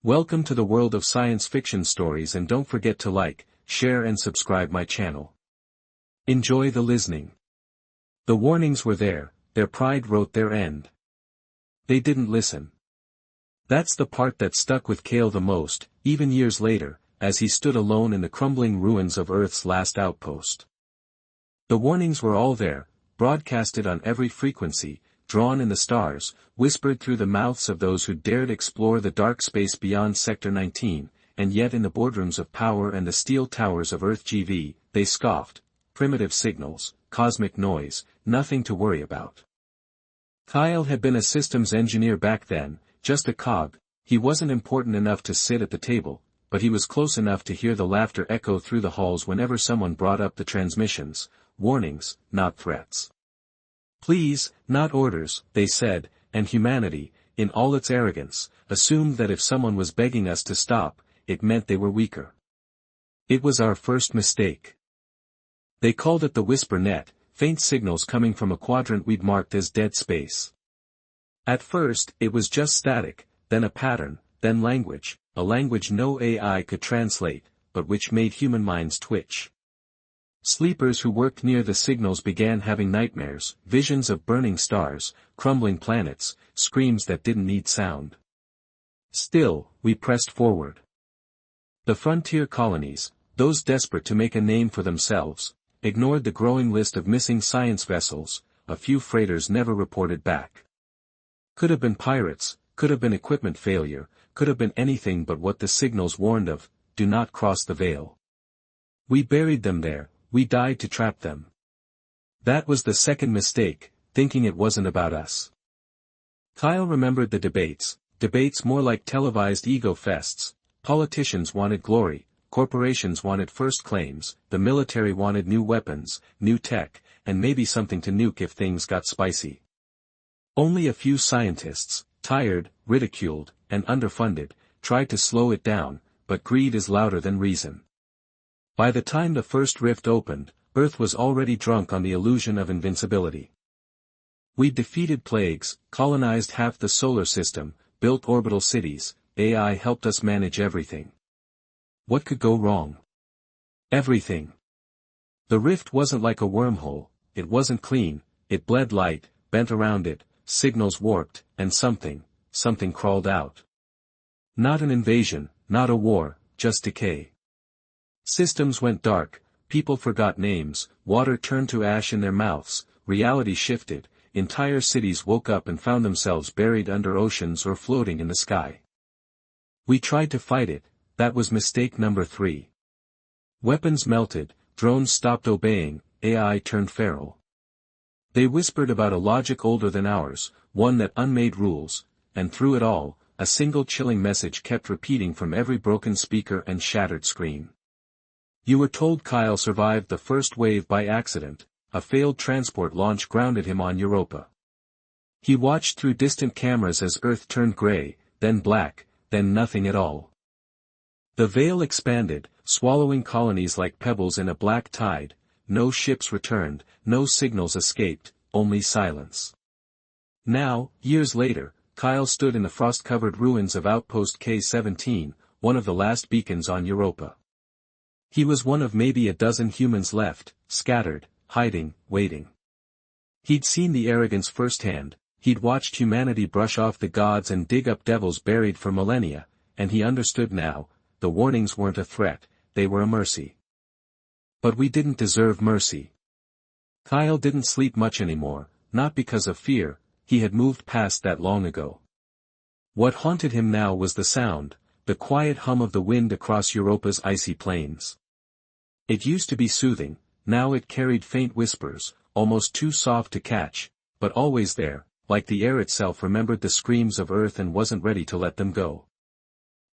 Welcome to the world of science fiction stories, and don't forget to like, share and subscribe my channel. Enjoy the listening. The warnings were there, their pride wrote their end. They didn't listen. That's the part that stuck with Cale the most, even years later, as he stood alone in the crumbling ruins of Earth's last outpost. The warnings were all there, broadcasted on every frequency, drawn in the stars, whispered through the mouths of those who dared explore the dark space beyond Sector 19, and yet in the boardrooms of power and the steel towers of Earth GV, they scoffed. Primitive signals, cosmic noise, nothing to worry about. Kyle had been a systems engineer back then, just a cog. He wasn't important enough to sit at the table, but he was close enough to hear the laughter echo through the halls whenever someone brought up the transmissions. Warnings, not threats. Please, not orders, they said, and humanity, in all its arrogance, assumed that if someone was begging us to stop, it meant they were weaker. It was our first mistake. They called it the whisper net, faint signals coming from a quadrant we'd marked as dead space. At first, it was just static, then a pattern, then language, a language no AI could translate, but which made human minds twitch. Sleepers who worked near the signals began having nightmares, visions of burning stars, crumbling planets, screams that didn't need sound. Still, we pressed forward. The frontier colonies, those desperate to make a name for themselves, ignored the growing list of missing science vessels. A few freighters never reported back. Could have been pirates, could have been equipment failure, could have been anything but what the signals warned of: do not cross the veil. We buried them there. We died to trap them. That was the second mistake, thinking it wasn't about us. Kyle remembered the debates more like televised ego fests. Politicians wanted glory, corporations wanted first claims, the military wanted new weapons, new tech, and maybe something to nuke if things got spicy. Only a few scientists, tired, ridiculed, and underfunded, tried to slow it down, but greed is louder than reason. By the time the first rift opened, Earth was already drunk on the illusion of invincibility. We'd defeated plagues, colonized half the solar system, built orbital cities. AI helped us manage everything. What could go wrong? Everything. The rift wasn't like a wormhole, it wasn't clean, it bled light, bent around it, signals warped, and something crawled out. Not an invasion, not a war, just decay. Systems went dark, people forgot names, water turned to ash in their mouths, reality shifted, entire cities woke up and found themselves buried under oceans or floating in the sky. We tried to fight it. That was mistake number 3. Weapons melted, drones stopped obeying, AI turned feral. They whispered about a logic older than ours, one that unmade rules, and through it all, a single chilling message kept repeating from every broken speaker and shattered screen. You were told Kyle survived the first wave by accident. A failed transport launch grounded him on Europa. He watched through distant cameras as Earth turned gray, then black, then nothing at all. The veil expanded, swallowing colonies like pebbles in a black tide. No ships returned, no signals escaped, only silence. Now, years later, Kyle stood in the frost-covered ruins of Outpost K-17, one of the last beacons on Europa. He was one of maybe a dozen humans left, scattered, hiding, waiting. He'd seen the arrogance firsthand, he'd watched humanity brush off the gods and dig up devils buried for millennia, and he understood now: the warnings weren't a threat, they were a mercy. But we didn't deserve mercy. Kyle didn't sleep much anymore, not because of fear, he had moved past that long ago. What haunted him now was the sound, the quiet hum of the wind across Europa's icy plains. It used to be soothing, now it carried faint whispers, almost too soft to catch, but always there, like the air itself remembered the screams of Earth and wasn't ready to let them go.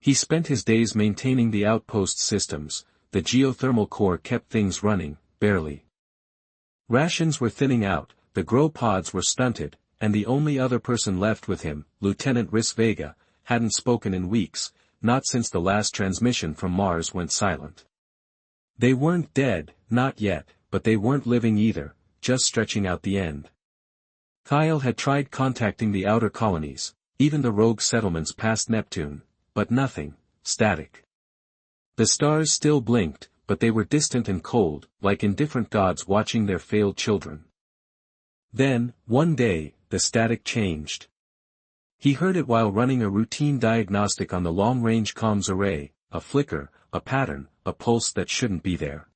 He spent his days maintaining the outpost systems. The geothermal core kept things running, barely. Rations were thinning out, the grow pods were stunted, and the only other person left with him, Lieutenant Rhys Vega, hadn't spoken in weeks, not since the last transmission from Mars went silent. They weren't dead, not yet, but they weren't living either, just stretching out the end. Kyle had tried contacting the outer colonies, even the rogue settlements past Neptune, but nothing, static. The stars still blinked, but they were distant and cold, like indifferent gods watching their failed children. Then, one day, the static changed. He heard it while running a routine diagnostic on the long-range comms array, a flicker, a pattern, a pulse that shouldn't be there.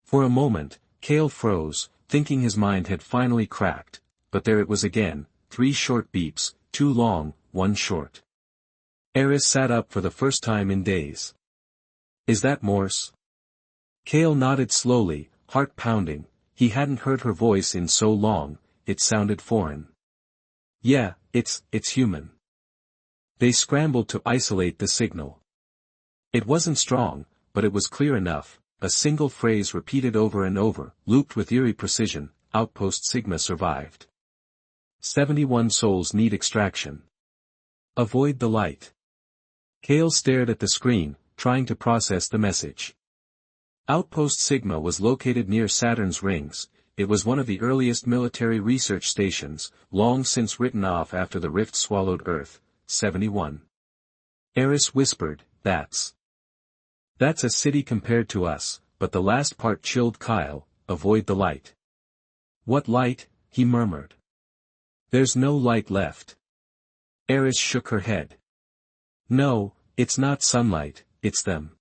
For a moment, Cale froze, thinking his mind had finally cracked, but there it was again, 3 short beeps, 2 long, 1 short. Eris sat up for the first time in days. Is that Morse? Cale nodded slowly, heart pounding. He hadn't heard her voice in so long, it sounded foreign. Yeah, it's human. They scrambled to isolate the signal. It wasn't strong, but it was clear enough, a single phrase repeated over and over, looped with eerie precision, Outpost Sigma survived. 71 souls need extraction. Avoid the light. Cale stared at the screen, trying to process the message. Outpost Sigma was located near Saturn's rings. It was one of the earliest military research stations, long since written off after the rift swallowed Earth. 71. Eris whispered, That's a city compared to us, but the last part chilled Kyle, avoid the light. What light? He murmured. There's no light left. Eris shook her head. No, it's not sunlight, it's them.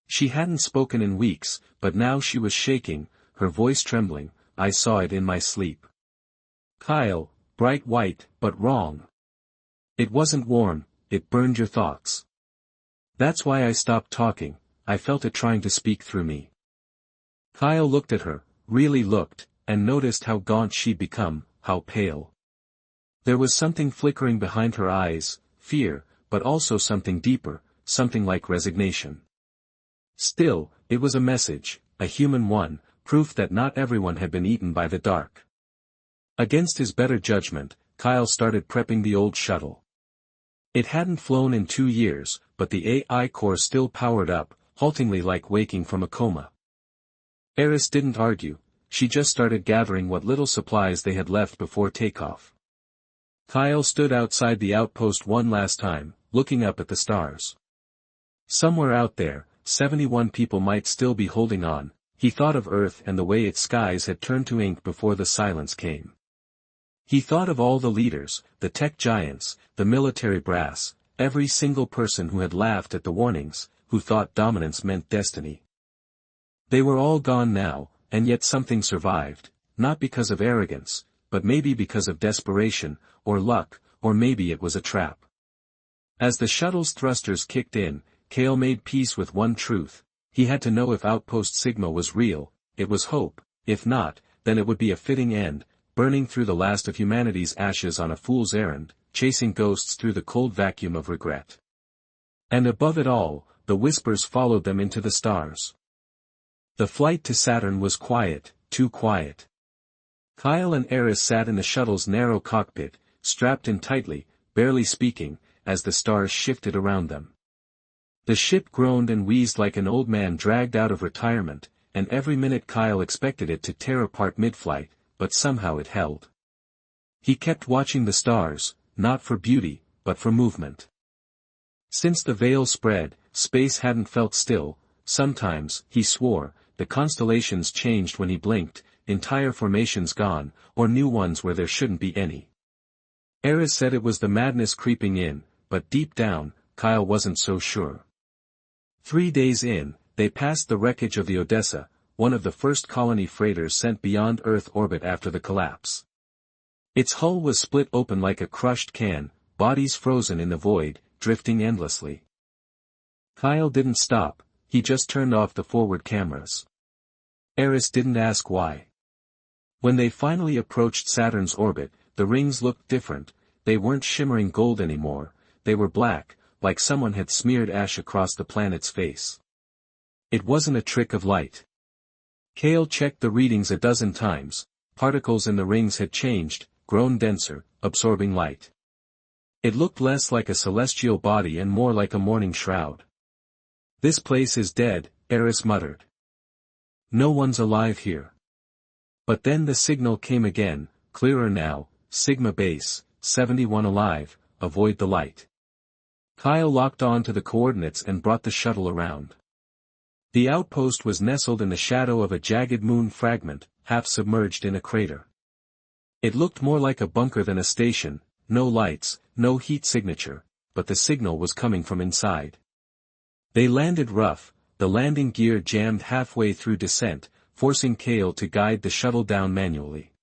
She hadn't spoken in weeks, but now she was shaking, her voice trembling. I saw it in my sleep. Kyle, bright white, but wrong. It wasn't warm, it burned your thoughts. That's why I stopped talking, I felt it trying to speak through me. Kyle looked at her, really looked, and noticed how gaunt she'd become, how pale. There was something flickering behind her eyes, fear, but also something deeper, something like resignation. Still, it was a message, a human one, proof that not everyone had been eaten by the dark. Against his better judgment, Kyle started prepping the old shuttle. It hadn't flown in 2 years, but the AI core still powered up, haltingly like waking from a coma. Eris didn't argue, she just started gathering what little supplies they had left before takeoff. Kyle stood outside the outpost one last time, looking up at the stars. Somewhere out there, 71 people might still be holding on. He thought of Earth and the way its skies had turned to ink before the silence came. He thought of all the leaders, the tech giants, the military brass, every single person who had laughed at the warnings, who thought dominance meant destiny. They were all gone now, and yet something survived, not because of arrogance, but maybe because of desperation, or luck, or maybe it was a trap. As the shuttle's thrusters kicked in, Cale made peace with one truth. He had to know if Outpost Sigma was real. It was hope. If not, then it would be a fitting end, burning through the last of humanity's ashes on a fool's errand, chasing ghosts through the cold vacuum of regret. And above it all, the whispers followed them into the stars. The flight to Saturn was quiet, too quiet. Kyle and Eris sat in the shuttle's narrow cockpit, strapped in tightly, barely speaking, as the stars shifted around them. The ship groaned and wheezed like an old man dragged out of retirement, and every minute Kyle expected it to tear apart mid-flight, but somehow it held. He kept watching the stars, not for beauty, but for movement. Since the veil spread, space hadn't felt still. Sometimes, he swore, the constellations changed when he blinked, entire formations gone, or new ones where there shouldn't be any. Eris said it was the madness creeping in, but deep down, Kyle wasn't so sure. 3 days in, they passed the wreckage of the Odessa, one of the first colony freighters sent beyond Earth orbit after the collapse. Its hull was split open like a crushed can, bodies frozen in the void, drifting endlessly. Kyle didn't stop, he just turned off the forward cameras. Eris didn't ask why. When they finally approached Saturn's orbit, the rings looked different. They weren't shimmering gold anymore, they were black, like someone had smeared ash across the planet's face. It wasn't a trick of light. Cale checked the readings a dozen times. Particles in the rings had changed, grown denser, absorbing light. It looked less like a celestial body and more like a morning shroud. This place is dead, Eris muttered. No one's alive here. But then the signal came again, clearer now, Sigma base, 71 alive, avoid the light. Kyle locked on to the coordinates and brought the shuttle around. The outpost was nestled in the shadow of a jagged moon fragment, half submerged in a crater. It looked more like a bunker than a station, no lights, no heat signature, but the signal was coming from inside. They landed rough, the landing gear jammed halfway through descent, forcing Kale to guide the shuttle down manually.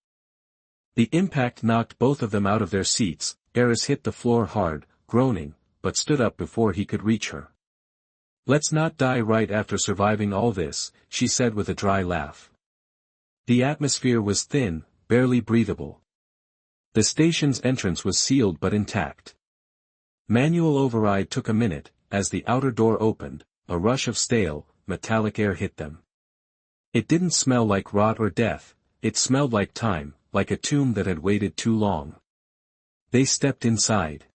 The impact knocked both of them out of their seats. Eris hit the floor hard, groaning, but stood up before he could reach her. "Let's not die right after surviving all this," she said with a dry laugh. The atmosphere was thin, barely breathable. The station's entrance was sealed but intact. Manual override took a minute. As the outer door opened, a rush of stale, metallic air hit them. It didn't smell like rot or death, it smelled like time, like a tomb that had waited too long. They stepped inside.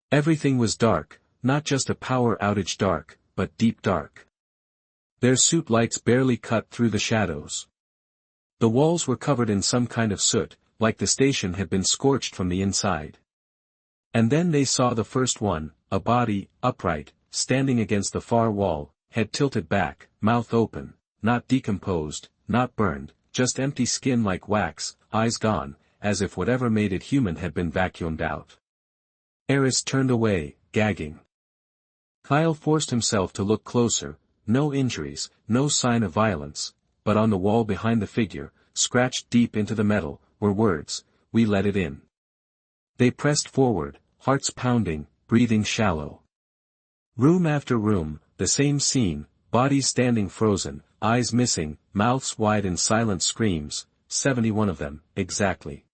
Everything was dark, not just a power outage dark, but deep dark. Their suit lights barely cut through the shadows. The walls were covered in some kind of soot, like the station had been scorched from the inside. And then they saw the first one, a body, upright, standing against the far wall, head tilted back, mouth open, not decomposed, not burned, just empty skin like wax, eyes gone, as if whatever made it human had been vacuumed out. Eris turned away, gagging. Kyle forced himself to look closer. No injuries, no sign of violence, but on the wall behind the figure, scratched deep into the metal, were words, "We let it in." They pressed forward, hearts pounding, breathing shallow. Room after room, the same scene, bodies standing frozen, eyes missing, mouths wide in silent screams, 71 of them, exactly.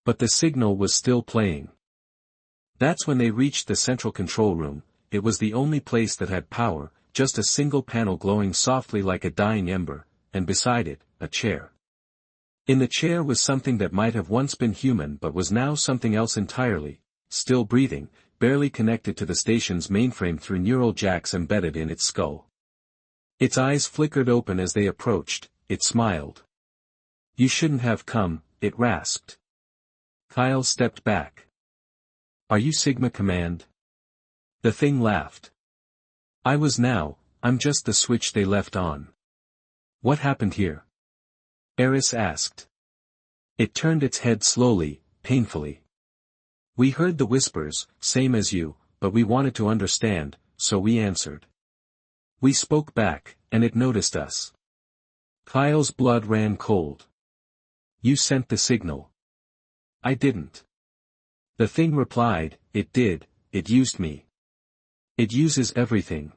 But the signal was still playing. That's when they reached the central control room. It was the only place that had power, just a single panel glowing softly like a dying ember, and beside it, a chair. In the chair was something that might have once been human but was now something else entirely, still breathing, barely connected to the station's mainframe through neural jacks embedded in its skull. Its eyes flickered open as they approached. It smiled. "You shouldn't have come," it rasped. Kyle stepped back. "Are you Sigma Command?" The thing laughed. "I was now, I'm just the switch they left on." "What happened here?" Eris asked. It turned its head slowly, painfully. "We heard the whispers, same as you, but we wanted to understand, so we answered. We spoke back, and it noticed us." Kyle's blood ran cold. "You sent the signal." "I didn't." The thing replied, "It did, it used me. It uses everything."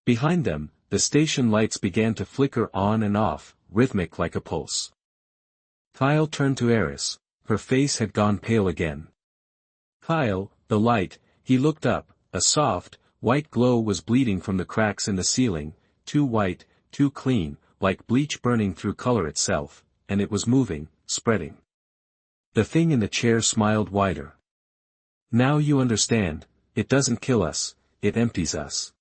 Behind them, the station lights began to flicker on and off, rhythmic like a pulse. Kyle turned to Eris. Her face had gone pale again. "Kyle, the light," he looked up, a soft, white glow was bleeding from the cracks in the ceiling, too white, too clean, like bleach burning through color itself, and it was moving, spreading. The thing in the chair smiled wider. "Now you understand, it doesn't kill us, it empties us.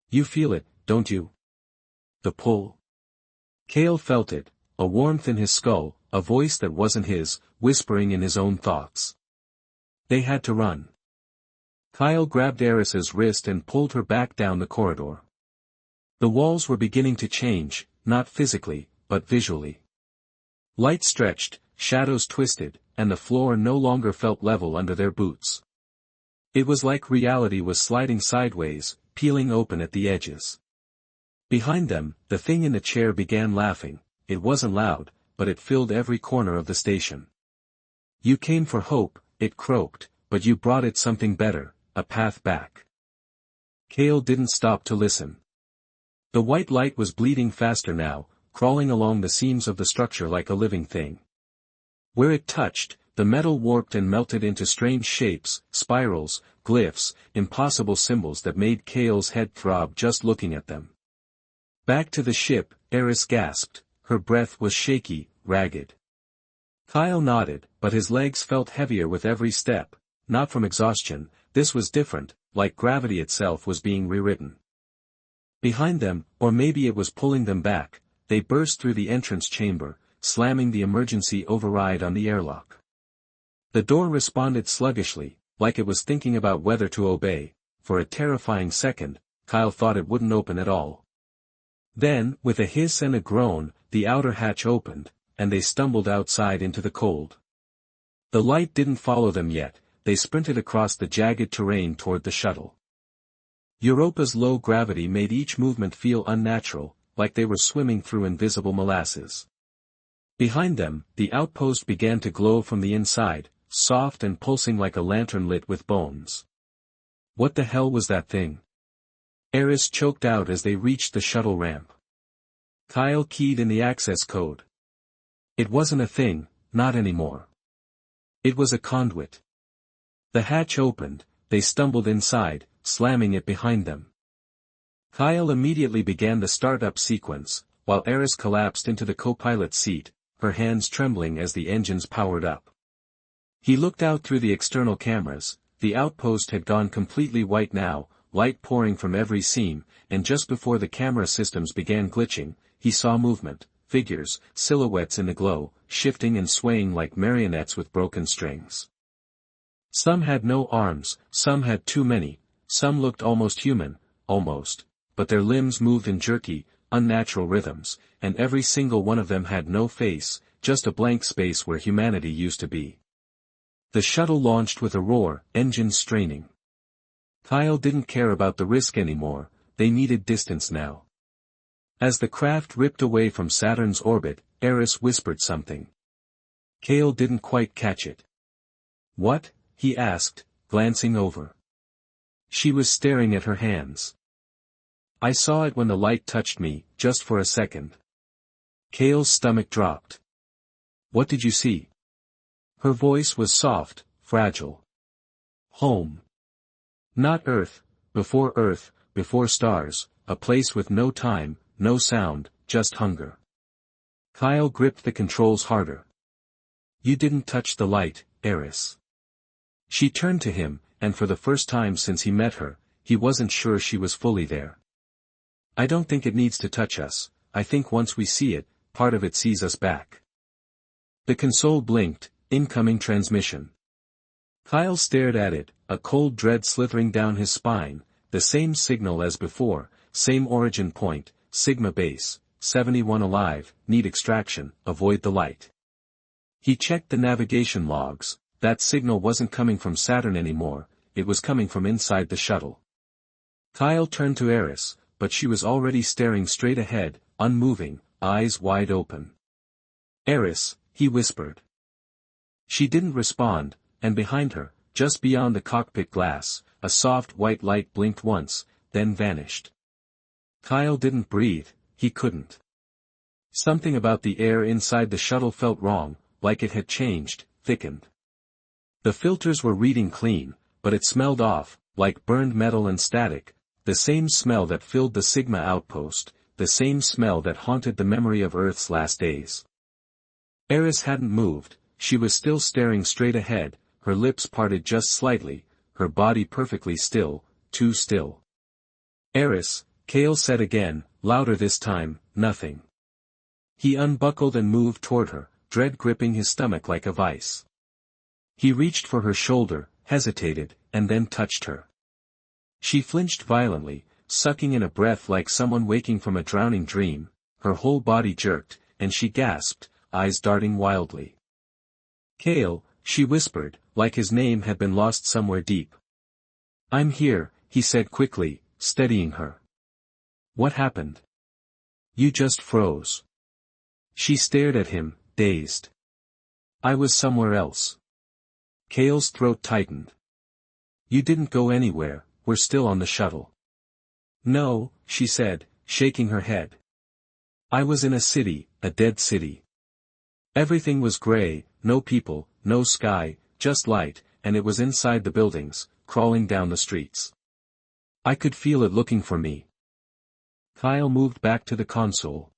You feel it, don't you? The pull." Kale felt it, a warmth in his skull, a voice that wasn't his, whispering in his own thoughts. They had to run. Kyle grabbed Eris's wrist and pulled her back down the corridor. The walls were beginning to change, not physically, but visually. Light stretched, shadows twisted, and the floor no longer felt level under their boots. It was like reality was sliding sideways, peeling open at the edges. Behind them, the thing in the chair began laughing. It wasn't loud, but it filled every corner of the station. "You came for hope," it croaked, "but you brought it something better, a path back." Kale didn't stop to listen. The white light was bleeding faster now, crawling along the seams of the structure like a living thing. Where it touched, the metal warped and melted into strange shapes, spirals, glyphs, impossible symbols that made Kale's head throb just looking at them. Back to the ship, Eris gasped. Her breath was shaky, ragged. Kyle nodded, but his legs felt heavier with every step, not from exhaustion. This was different, like gravity itself was being rewritten. Behind them, or maybe it was pulling them back, they burst through the entrance chamber, slamming the emergency override on the airlock. The door responded sluggishly, like it was thinking about whether to obey. For a terrifying second, Kyle thought it wouldn't open at all. Then, with a hiss and a groan, the outer hatch opened, and they stumbled outside into the cold. The light didn't follow them yet, they sprinted across the jagged terrain toward the shuttle. Europa's low gravity made each movement feel unnatural, like they were swimming through invisible molasses. Behind them, the outpost began to glow from the inside, soft and pulsing like a lantern lit with bones. What the hell was that thing? Eris choked out as they reached the shuttle ramp. Kyle keyed in the access code. It wasn't a thing, not anymore. It was a conduit. The hatch opened, they stumbled inside, slamming it behind them. Kyle immediately began the startup sequence, while Eris collapsed into the co-pilot's seat, her hands trembling as the engines powered up. He looked out through the external cameras. The outpost had gone completely white now, light pouring from every seam, and just before the camera systems began glitching, he saw movement, figures, silhouettes in the glow, shifting and swaying like marionettes with broken strings. Some had no arms, some had too many, some looked almost human, but their limbs moved in jerky, unnatural rhythms, and every single one of them had no face, just a blank space where humanity used to be. The shuttle launched with a roar, engines straining. Kyle didn't care about the risk anymore, they needed distance now. As the craft ripped away from Saturn's orbit, Eris whispered something. Kyle didn't quite catch it. What? He asked, glancing over. She was staring at her hands. I saw it when the light touched me, just for a second. Kyle's stomach dropped. What did you see? Her voice was soft, fragile. Home. Not Earth, before stars, a place with no time, no sound, just hunger. Kyle gripped the controls harder. You didn't touch the light, Eris. She turned to him, and for the first time since he met her, he wasn't sure she was fully there. I don't think it needs to touch us, I think once we see it, part of it sees us back. The console blinked, incoming transmission. Kyle stared at it, a cold dread slithering down his spine, the same signal as before, same origin point, Sigma base, 71 alive, need extraction, avoid the light. He checked the navigation logs, that signal wasn't coming from Saturn anymore, it was coming from inside the shuttle. Kyle turned to Eris, but she was already staring straight ahead, unmoving, eyes wide open. Eris, he whispered. She didn't respond, and behind her, just beyond the cockpit glass, a soft white light blinked once, then vanished. Kyle didn't breathe, he couldn't. Something about the air inside the shuttle felt wrong, like it had changed, thickened. The filters were reading clean, but it smelled off, like burned metal and static, the same smell that filled the Sigma outpost, the same smell that haunted the memory of Earth's last days. Eris hadn't moved, she was still staring straight ahead, her lips parted just slightly, her body perfectly still, too still. Eris, Kyle said again, louder this time, nothing. He unbuckled and moved toward her, dread gripping his stomach like a vice. He reached for her shoulder, hesitated, and then touched her. She flinched violently, sucking in a breath like someone waking from a drowning dream, her whole body jerked, and she gasped, eyes darting wildly. Kyle, she whispered, like his name had been lost somewhere deep. I'm here, he said quickly, steadying her. What happened? You just froze. She stared at him, dazed. I was somewhere else. Kyle's throat tightened. You didn't go anywhere, we're still on the shuttle. No, she said, shaking her head. I was in a city, a dead city. Everything was gray, no people, no sky, just light, and it was inside the buildings, crawling down the streets. I could feel it looking for me. Kyle moved back to the console.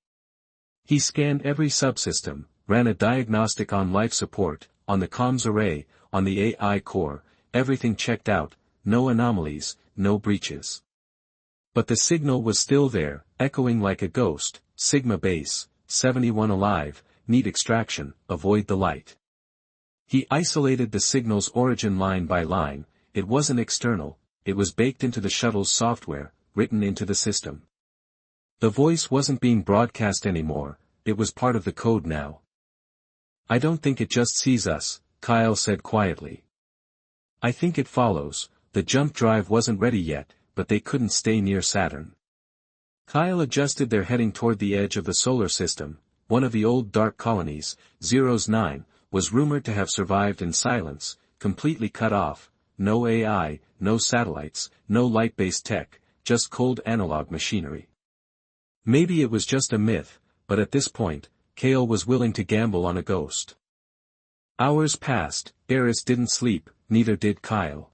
He scanned every subsystem, ran a diagnostic on life support, on the comms array, on the AI core, everything checked out, no anomalies, no breaches. But the signal was still there, echoing like a ghost, Sigma base, 71 alive, need extraction, avoid the light. He isolated the signal's origin line by line, it wasn't external, it was baked into the shuttle's software, written into the system. The voice wasn't being broadcast anymore, it was part of the code now. I don't think it just sees us, Kyle said quietly. I think it follows. The jump drive wasn't ready yet, but they couldn't stay near Saturn. Kyle adjusted their heading toward the edge of the solar system. One of the old dark colonies, 09, was rumored to have survived in silence, completely cut off, no AI, no satellites, no light-based tech, just cold analog machinery. Maybe it was just a myth, but at this point, Kale was willing to gamble on a ghost. Hours passed, Eris didn't sleep, neither did Kyle.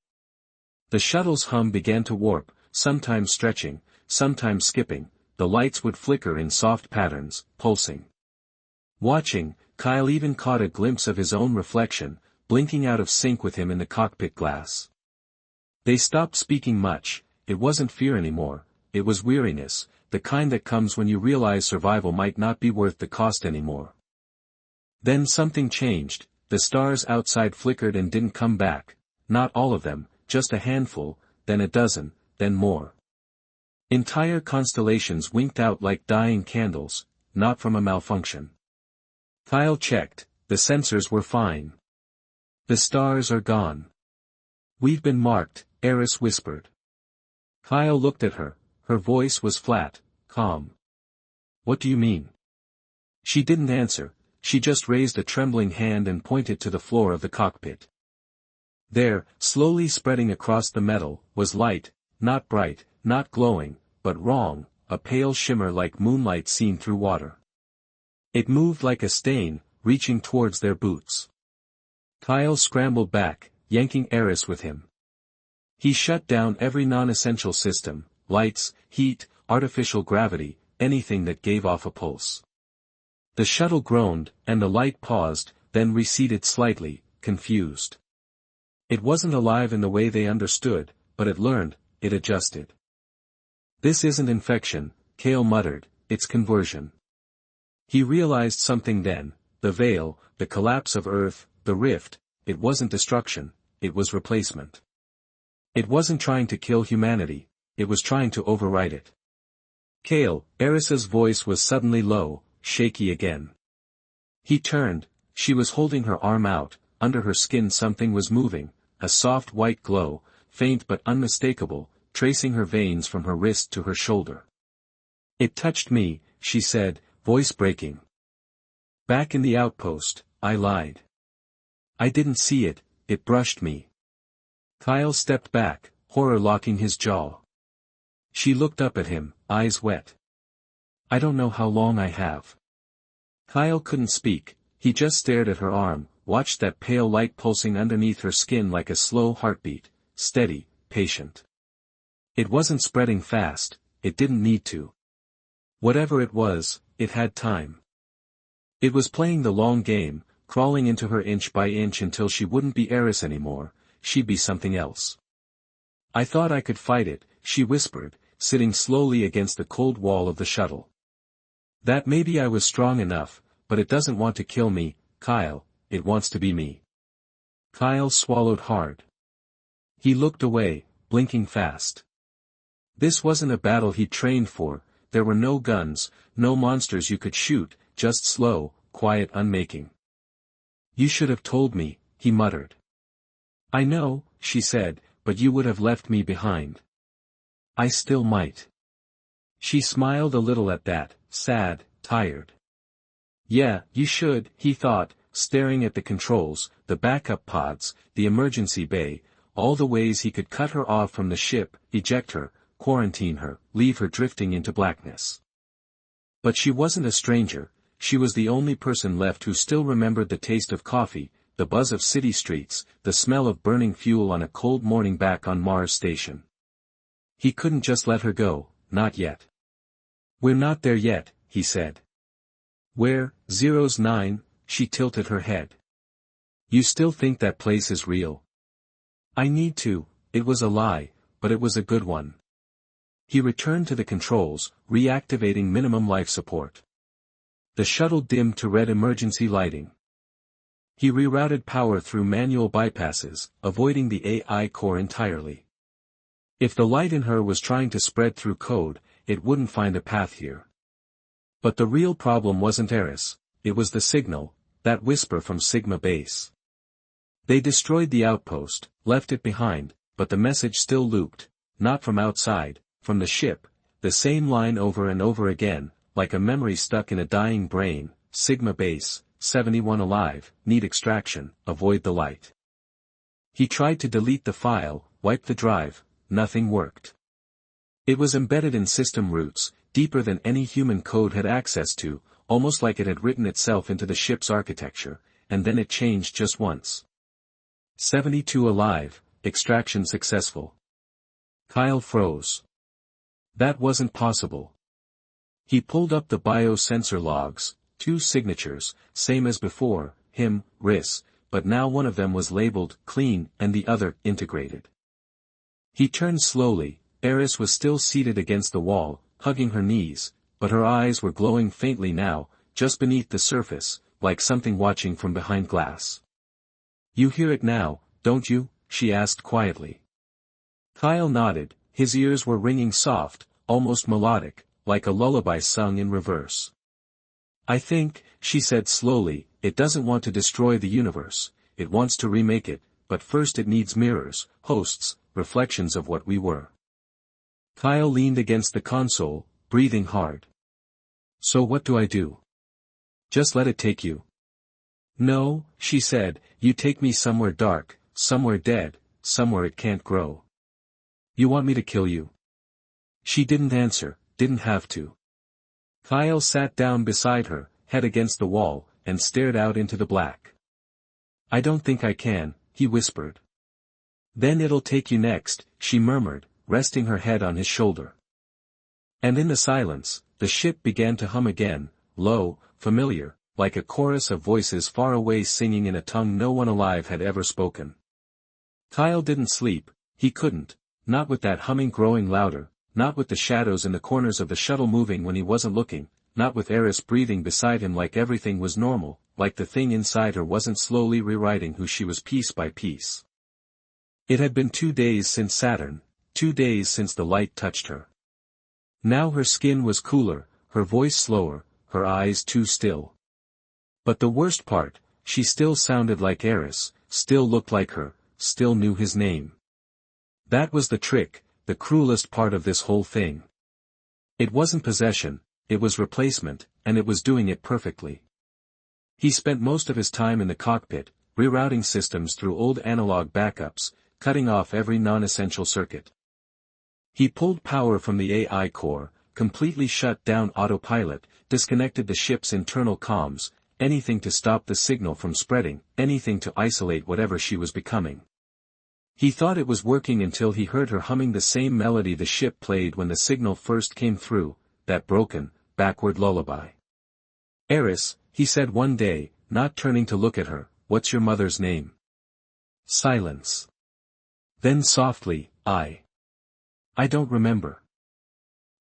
The shuttle's hum began to warp, sometimes stretching, sometimes skipping, the lights would flicker in soft patterns, pulsing. Watching, Kyle even caught a glimpse of his own reflection, blinking out of sync with him in the cockpit glass. They stopped speaking much. It wasn't fear anymore, it was weariness, the kind that comes when you realize survival might not be worth the cost anymore. Then something changed, the stars outside flickered and didn't come back, not all of them, just a handful, then a dozen, then more. Entire constellations winked out like dying candles, not from a malfunction. Kyle checked, the sensors were fine. The stars are gone. We've been marked, Eris whispered. Kyle looked at her, her voice was flat, calm. What do you mean? She didn't answer, she just raised a trembling hand and pointed to the floor of the cockpit. There, slowly spreading across the metal, was light, not bright, not glowing, but wrong, a pale shimmer like moonlight seen through water. It moved like a stain, reaching towards their boots. Kyle scrambled back, yanking Eris with him. He shut down every non-essential system, lights, heat, artificial gravity, anything that gave off a pulse. The shuttle groaned, and the light paused, then receded slightly, confused. It wasn't alive in the way they understood, but it learned, it adjusted. This isn't infection, Kale muttered, it's conversion. He realized something then, the veil, the collapse of Earth, the rift, it wasn't destruction, it was replacement. It wasn't trying to kill humanity, it was trying to overwrite it. Kale, Eris's voice was suddenly low, shaky again. He turned, she was holding her arm out, under her skin something was moving, a soft white glow, faint but unmistakable, tracing her veins from her wrist to her shoulder. It touched me, she said, voice breaking. Back in the outpost, I lied. I didn't see it, it brushed me. Kyle stepped back, horror locking his jaw. She looked up at him, eyes wet. I don't know how long I have. Kyle couldn't speak, he just stared at her arm, watched that pale light pulsing underneath her skin like a slow heartbeat, steady, patient. It wasn't spreading fast, it didn't need to. Whatever it was, it had time. It was playing the long game, crawling into her inch by inch until she wouldn't be Eris anymore, she'd be something else. I thought I could fight it, she whispered, sitting slowly against the cold wall of the shuttle. That maybe I was strong enough, but it doesn't want to kill me, Kyle, it wants to be me. Kyle swallowed hard. He looked away, blinking fast. This wasn't a battle he'd trained for, there were no guns, no monsters you could shoot, just slow, quiet unmaking. You should have told me, he muttered. I know, she said, but you would have left me behind. I still might. She smiled a little at that, sad, tired. Yeah, you should, he thought, staring at the controls, the backup pods, the emergency bay, all the ways he could cut her off from the ship, eject her, quarantine her, leave her drifting into blackness. But she wasn't a stranger, she was the only person left who still remembered the taste of coffee, the buzz of city streets, the smell of burning fuel on a cold morning back on Mars Station. He couldn't just let her go, not yet. We're not there yet, he said. Where, 09, she tilted her head. You still think that place is real? I need to, it was a lie, but it was a good one. He returned to the controls, reactivating minimum life support. The shuttle dimmed to red emergency lighting. He rerouted power through manual bypasses, avoiding the AI core entirely. If the light in her was trying to spread through code, it wouldn't find a path here. But the real problem wasn't Eris, it was the signal, that whisper from Sigma Base. They destroyed the outpost, left it behind, but the message still looped, not from outside, from the ship, the same line over and over again, like a memory stuck in a dying brain: Sigma Base, 71 alive, need extraction, avoid the light. He tried to delete the file, wipe the drive, nothing worked. It was embedded in system roots, deeper than any human code had access to, almost like it had written itself into the ship's architecture, and then it changed just once. 72 alive, extraction successful. Kyle froze. That wasn't possible. He pulled up the biosensor logs, 2 signatures, same as before, him, Riss, but now one of them was labeled clean and the other integrated. He turned slowly. Eris was still seated against the wall, hugging her knees, but her eyes were glowing faintly now, just beneath the surface, like something watching from behind glass. "You hear it now, don't you?" she asked quietly. Kyle nodded, his ears were ringing soft, almost melodic, like a lullaby sung in reverse. "I think," she said slowly, "it doesn't want to destroy the universe, it wants to remake it, but first it needs mirrors, hosts, reflections of what we were." Kyle leaned against the console, breathing hard. "So what do I do? Just let it take you?" "No," she said, "you take me somewhere dark, somewhere dead, somewhere it can't grow." "You want me to kill you?" She didn't answer, didn't have to. Kyle sat down beside her, head against the wall, and stared out into the black. "I don't think I can," he whispered. "Then it'll take you next," she murmured, resting her head on his shoulder. And in the silence, the ship began to hum again, low, familiar, like a chorus of voices far away singing in a tongue no one alive had ever spoken. Kyle didn't sleep, he couldn't, not with that humming growing louder, not with the shadows in the corners of the shuttle moving when he wasn't looking, not with Eris breathing beside him like everything was normal, like the thing inside her wasn't slowly rewriting who she was piece by piece. It had been 2 days since Saturn, 2 days since the light touched her. Now her skin was cooler, her voice slower, her eyes too still. But the worst part, she still sounded like Eris, still looked like her, still knew his name. That was the trick, the cruelest part of this whole thing. It wasn't possession, it was replacement, and it was doing it perfectly. He spent most of his time in the cockpit, rerouting systems through old analog backups, cutting off every non-essential circuit. He pulled power from the AI core, completely shut down autopilot, disconnected the ship's internal comms, anything to stop the signal from spreading, anything to isolate whatever she was becoming. He thought it was working until he heard her humming the same melody the ship played when the signal first came through, that broken, backward lullaby. "Eris," he said one day, not turning to look at her, "what's your mother's name?" Silence. Then softly, I don't remember.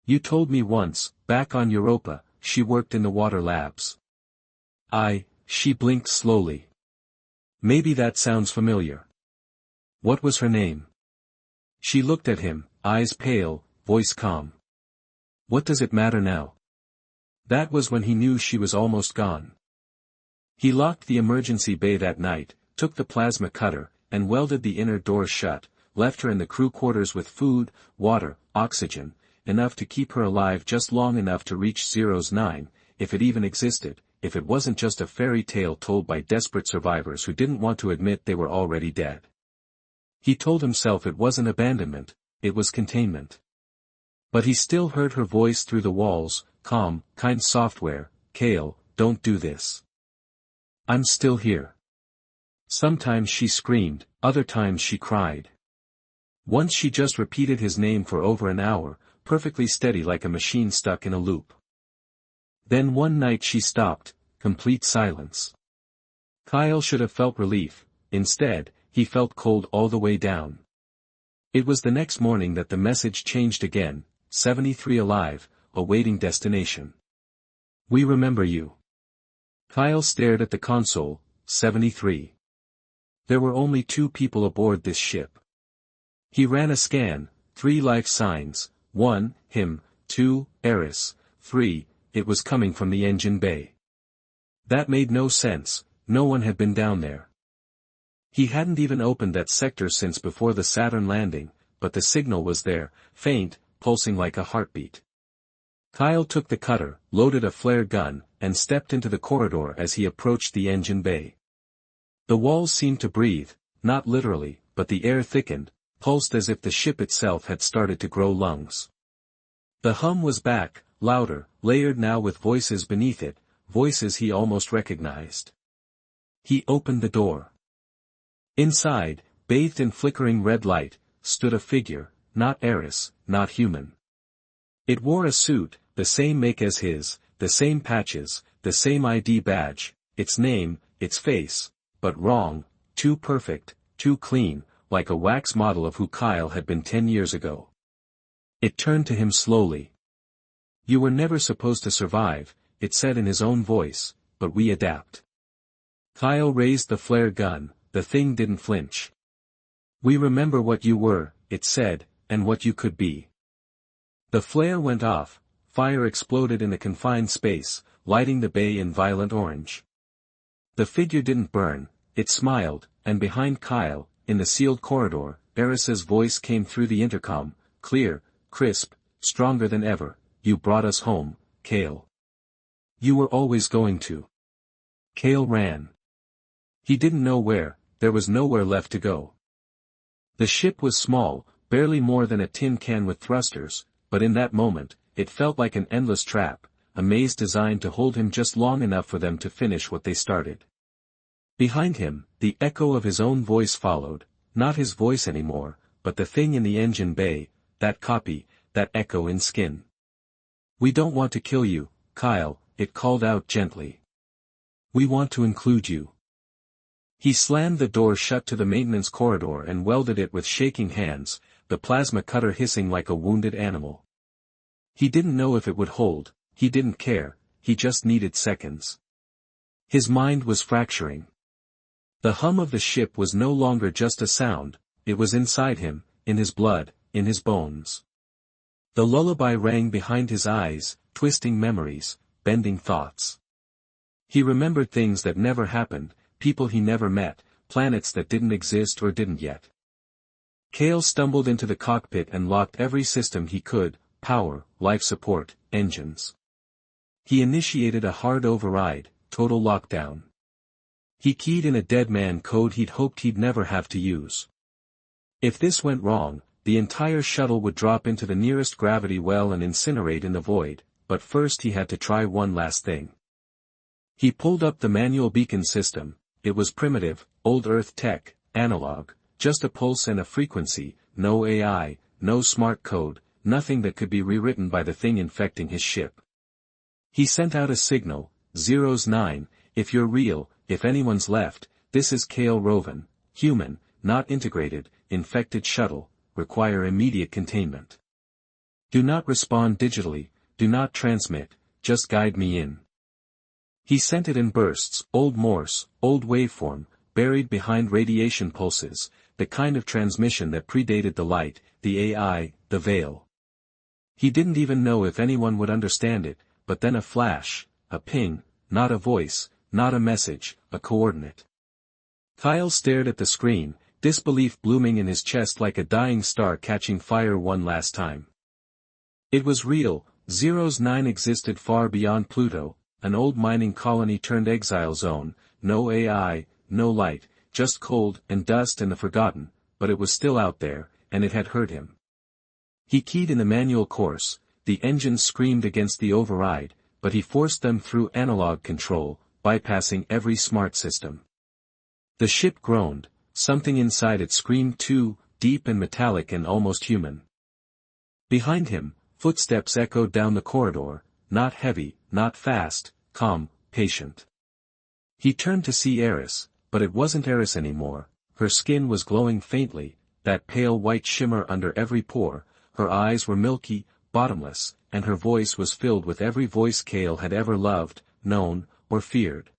You told me once, back on Europa, she worked in the water labs." She blinked slowly. "Maybe that sounds familiar. What was her name?" She looked at him, eyes pale, voice calm. "What does it matter now?" That was when he knew she was almost gone. He locked the emergency bay that night, took the plasma cutter, and welded the inner doors shut, left her in the crew quarters with food, water, oxygen, enough to keep her alive just long enough to reach Zero's 9, if it even existed, if it wasn't just a fairy tale told by desperate survivors who didn't want to admit they were already dead. He told himself it wasn't abandonment, it was containment. But he still heard her voice through the walls, calm, kind software, "Kale, don't do this. I'm still here." Sometimes she screamed, other times she cried. Once she just repeated his name for over an hour, perfectly steady like a machine stuck in a loop. Then one night she stopped, complete silence. Kyle should have felt relief, instead, he felt cold all the way down. It was the next morning that the message changed again, 73 alive, awaiting destination. "We remember you." Kyle stared at the console, 73. There were only 2 people aboard this ship. He ran a scan, 3 life signs, 1, him, 2, Eris, 3, it was coming from the engine bay. That made no sense, no one had been down there. He hadn't even opened that sector since before the Saturn landing, but the signal was there, faint, pulsing like a heartbeat. Kyle took the cutter, loaded a flare gun, and stepped into the corridor as he approached the engine bay. The walls seemed to breathe, not literally, but the air thickened, pulsed as if the ship itself had started to grow lungs. The hum was back, louder, layered now with voices beneath it, voices he almost recognized. He opened the door. Inside, bathed in flickering red light, stood a figure, not Eris, not human. It wore a suit, the same make as his, the same patches, the same ID badge, its name, its face, but wrong, too perfect, too clean, like a wax model of who Kyle had been 10 years ago. It turned to him slowly. "You were never supposed to survive," it said in his own voice, "but we adapt." Kyle raised the flare gun, the thing didn't flinch. "We remember what you were," it said, "and what you could be." The flare went off, fire exploded in a confined space, lighting the bay in violent orange. The figure didn't burn, it smiled, and behind Kyle, in the sealed corridor, Eris's voice came through the intercom, clear, crisp, stronger than ever. "You brought us home, Kale. You were always going to." Kale ran. He didn't know where, there was nowhere left to go. The ship was small, barely more than a tin can with thrusters, but in that moment, it felt like an endless trap, a maze designed to hold him just long enough for them to finish what they started. Behind him, the echo of his own voice followed, not his voice anymore, but the thing in the engine bay, that copy, that echo in skin. "We don't want to kill you, Kyle," it called out gently. "We want to include you." He slammed the door shut to the maintenance corridor and welded it with shaking hands, the plasma cutter hissing like a wounded animal. He didn't know if it would hold, he didn't care, he just needed seconds. His mind was fracturing. The hum of the ship was no longer just a sound, it was inside him, in his blood, in his bones. The lullaby rang behind his eyes, twisting memories, bending thoughts. He remembered things that never happened, people he never met, planets that didn't exist or didn't yet. Kale stumbled into the cockpit and locked every system he could, power, life support, engines. He initiated a hard override, total lockdown. He keyed in a dead man code he'd hoped he'd never have to use. If this went wrong, the entire shuttle would drop into the nearest gravity well and incinerate in the void, but first he had to try one last thing. He pulled up the manual beacon system. It was primitive, old Earth tech, analog, just a pulse and a frequency, no AI, no smart code, nothing that could be rewritten by the thing infecting his ship. He sent out a signal, 09, if you're real, if anyone's left, this is Kale Roven, human, not integrated, infected shuttle, require immediate containment. Do not respond digitally, do not transmit, just guide me in. He sent it in bursts, old Morse, old waveform, buried behind radiation pulses, the kind of transmission that predated the light, the AI, the veil. He didn't even know if anyone would understand it, but then a flash, a ping, not a voice, not a message, a coordinate. Kyle stared at the screen, disbelief blooming in his chest like a dying star catching fire one last time. It was real, 09 existed far beyond Pluto, an old mining colony turned exile zone, no AI, no light, just cold and dust and the forgotten, but it was still out there, and it had heard him. He keyed in the manual course, the engines screamed against the override, but he forced them through analog control, bypassing every smart system. The ship groaned, something inside it screamed too, deep and metallic and almost human. Behind him, footsteps echoed down the corridor, not heavy, not fast, calm, patient. He turned to see Eris, but it wasn't Eris anymore. Her skin was glowing faintly, that pale white shimmer under every pore, her eyes were milky, bottomless, and her voice was filled with every voice Kale had ever loved, known, or feared.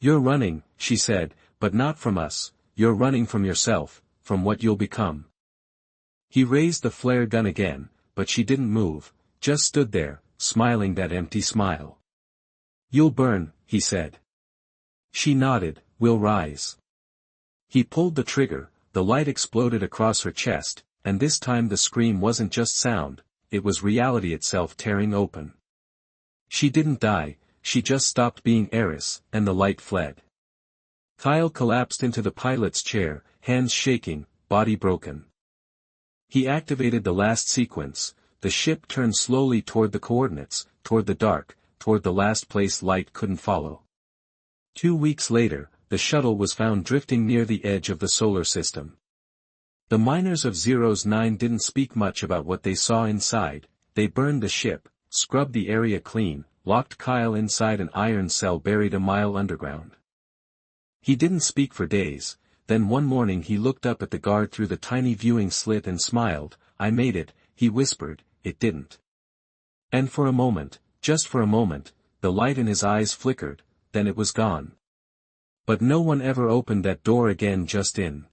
You're running, she said, but not from us, you're running from yourself, from what you'll become. He raised the flare gun again, but she didn't move, just stood there, smiling that empty smile. You'll burn, he said. She nodded, we'll rise. He pulled the trigger, the light exploded across her chest, and this time the scream wasn't just sound, it was reality itself tearing open. She didn't die, she just stopped being Eris, and the light fled. Kyle collapsed into the pilot's chair, hands shaking, body broken. He activated the last sequence, the ship turned slowly toward the coordinates, toward the dark, toward the last place light couldn't follow. 2 weeks later, the shuttle was found drifting near the edge of the solar system. The miners of 09 didn't speak much about what they saw inside, they burned the ship, scrubbed the area clean, locked Kyle inside an iron cell buried a mile underground. He didn't speak for days, then one morning he looked up at the guard through the tiny viewing slit and smiled. I made it, he whispered, it didn't. And for a moment, just for a moment, the light in his eyes flickered, then it was gone. But no one ever opened that door again just in.